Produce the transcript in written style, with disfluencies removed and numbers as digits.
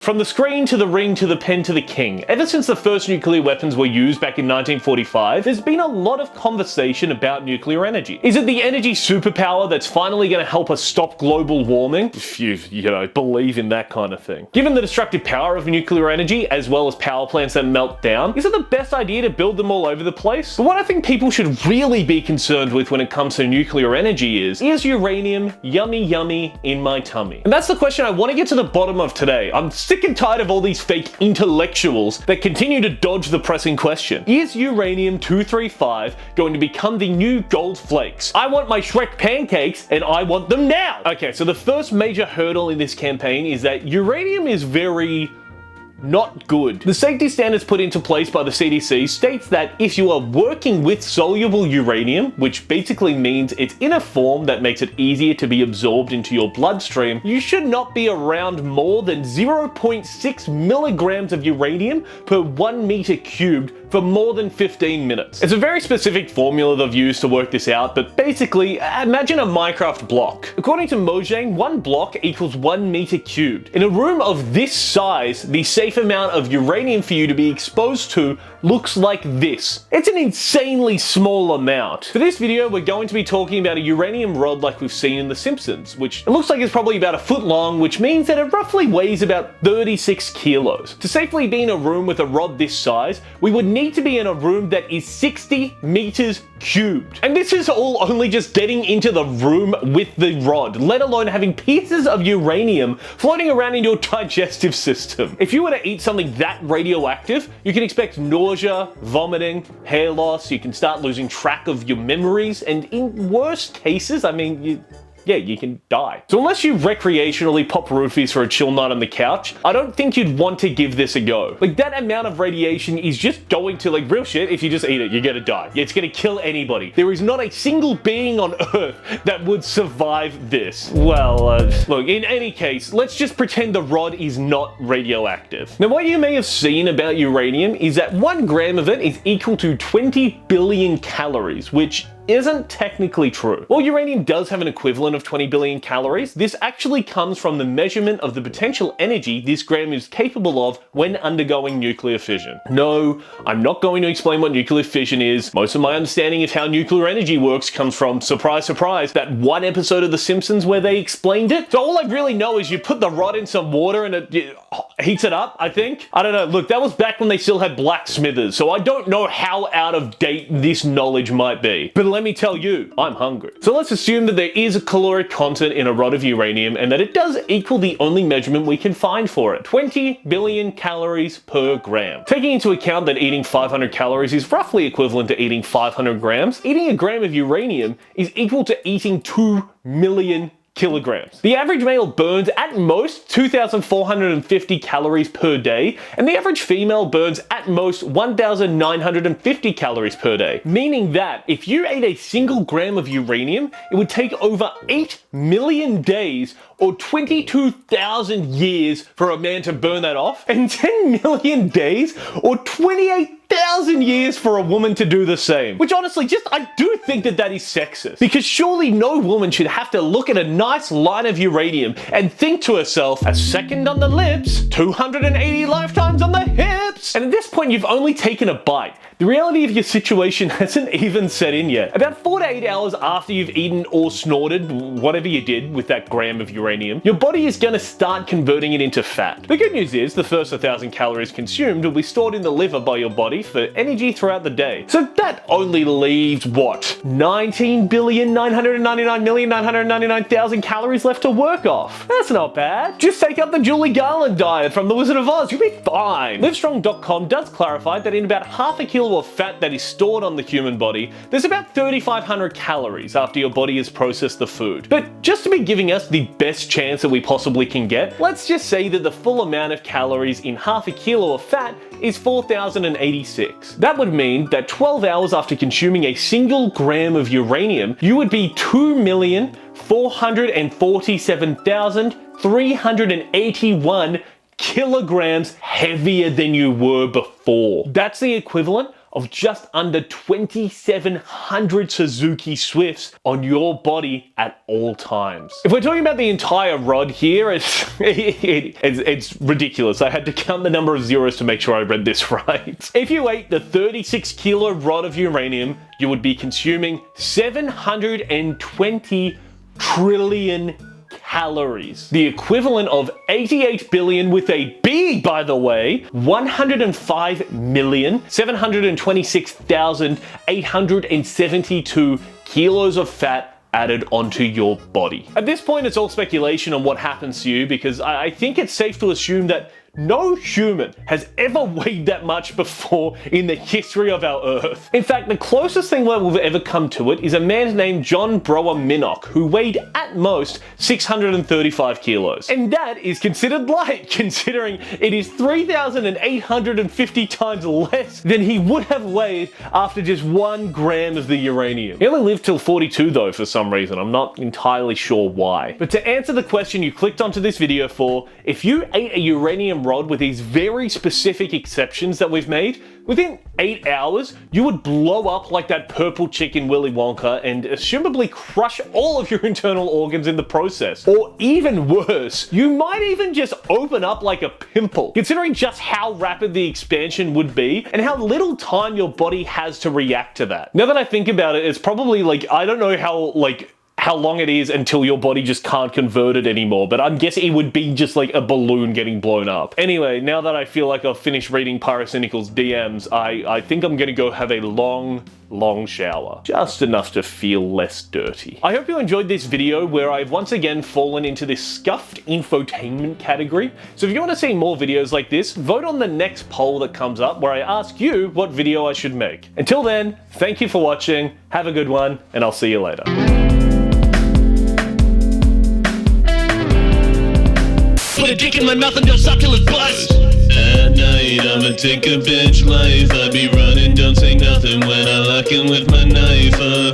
From the screen to the ring to the pen to the king, ever since the first nuclear weapons were used back in 1945, there's been a lot of conversation about nuclear energy. Is it the energy superpower that's finally going to help us stop global warming? If you believe in that kind of thing. Given the destructive power of nuclear energy, as well as power plants that melt down, is it the best idea to build them all over the place? But what I think people should really be concerned with when it comes to nuclear energy is uranium yummy yummy in my tummy? And that's the question I want to get to the bottom of today. I'm sick and tired of all these fake intellectuals that continue to dodge the pressing question. Is uranium-235 going to become the new gold flakes? I want my Shrek pancakes and I want them now! Okay, so the first major hurdle in this campaign is that uranium is very not good. The safety standards put into place by the CDC states that if you are working with soluble uranium, which basically means it's in a form that makes it easier to be absorbed into your bloodstream, you should not be around more than 0.6 milligrams of uranium per 1 meter cubed for more than 15 minutes. It's a very specific formula they've used to work this out, but basically, imagine a Minecraft block. According to Mojang, 1 block equals 1 meter cubed. In a room of this size, the safe amount of uranium for you to be exposed to looks like this. It's an insanely small amount. For this video, we're going to be talking about a uranium rod like we've seen in The Simpsons, which it looks like it's probably about 1 foot long, which means that it roughly weighs about 36 kilos. To safely be in a room with a rod this size, we would need to be in a room that is 60 meters cubed. And this is all only just getting into the room with the rod, let alone having pieces of uranium floating around in your digestive system. If you were to eat something that radioactive, you can expect nausea, vomiting, hair loss, you can start losing track of your memories, and in worst cases, you can die. So unless you recreationally pop roofies for a chill night on the couch, I don't think you'd want to give this a go. Like, that amount of radiation is just going to, like, real shit, if you just eat it, you're gonna die. It's gonna kill anybody. There is not a single being on Earth that would survive this. Well, look, in any case, let's just pretend the rod is not radioactive. Now, what you may have seen about uranium is that 1 gram of it is equal to 20 billion calories, which isn't technically true. While uranium does have an equivalent of 20 billion calories, this actually comes from the measurement of the potential energy this gram is capable of when undergoing nuclear fission. No, I'm not going to explain what nuclear fission is. Most of my understanding of how nuclear energy works comes from, surprise, surprise, that 1 episode of The Simpsons where they explained it. So all I really know is you put the rod in some water and it heats it up, I think. I don't know. Look, that was back when they still had blacksmithers, so I don't know how out of date this knowledge might be. But let me tell you, I'm hungry. So let's assume that there is a caloric content in a rod of uranium and that it does equal the only measurement we can find for it, 20 billion calories per gram. Taking into account that eating 500 calories is roughly equivalent to eating 500 grams, eating a gram of uranium is equal to eating 2 million kilograms. The average male burns at most 2,450 calories per day, and the average female burns at most 1,950 calories per day. Meaning that if you ate a single gram of uranium, it would take over 8 million days or 22,000 years for a man to burn that off, and 10 million days or 28,000 years for a woman to do the same. Which honestly, I do think that is sexist. Because surely no woman should have to look at a nice line of uranium and think to herself, a second on the lips, 280 lifetimes on the hips. And at this point, you've only taken a bite. The reality of your situation hasn't even set in yet. About 4 to 8 hours after you've eaten or snorted whatever you did with that gram of uranium, your body is going to start converting it into fat. The good news is the first 1,000 calories consumed will be stored in the liver by your body for energy throughout the day. So that only leaves, what, 19,999,999,000 calories left to work off. That's not bad. Just take up the Julie Garland diet from The Wizard of Oz, you'll be fine. Livestrong.com does clarify that in about half a kilo of fat that is stored on the human body, there's about 3,500 calories after your body has processed the food. But just to be giving us the best chance that we possibly can get, let's just say that the full amount of calories in half a kilo of fat is 4,086. That would mean that 12 hours after consuming a single gram of uranium, you would be 2,447,381 kilograms heavier than you were before. That's the equivalent of just under 2,700 Suzuki Swifts on your body at all times. If we're talking about the entire rod here, it's ridiculous. I had to count the number of zeros to make sure I read this right. If you ate the 36 kilo rod of uranium, you would be consuming 720 trillion calories. The equivalent of 88 billion with a B, by the way, 105,726,872 kilos of fat added onto your body. At this point, it's all speculation on what happens to you, because I think it's safe to assume that no human has ever weighed that much before in the history of our Earth. In fact, the closest thing that we've ever come to it is a man named John Brower Minnock, who weighed at most 635 kilos. And that is considered light, considering it is 3,850 times less than he would have weighed after just 1 gram of the uranium. He only lived till 42 though, for some reason. I'm not entirely sure why. But to answer the question you clicked onto this video for, if you ate a uranium rod with these very specific exceptions that we've made, within 8 hours, you would blow up like that purple chick in Willy Wonka and assumably crush all of your internal organs in the process. Or even worse, you might even just open up like a pimple, considering just how rapid the expansion would be and how little time your body has to react to that. Now that I think about it, it's probably like, I don't know how long it is until your body just can't convert it anymore, but I'm guessing it would be just like a balloon getting blown up. Anyway, now that I feel like I've finished reading Pyrocynical's DMs, I think I'm gonna go have a long shower. Just enough to feel less dirty. I hope you enjoyed this video where I've once again fallen into this scuffed infotainment category. So if you want to see more videos like this, vote on the next poll that comes up where I ask you what video I should make. Until then, thank you for watching, have a good one, and I'll see you later. Put a dick in my mouth and don't stop till it's bust. At night I'ma take a bitch life. I be running, don't say nothing when I lock in with my knife.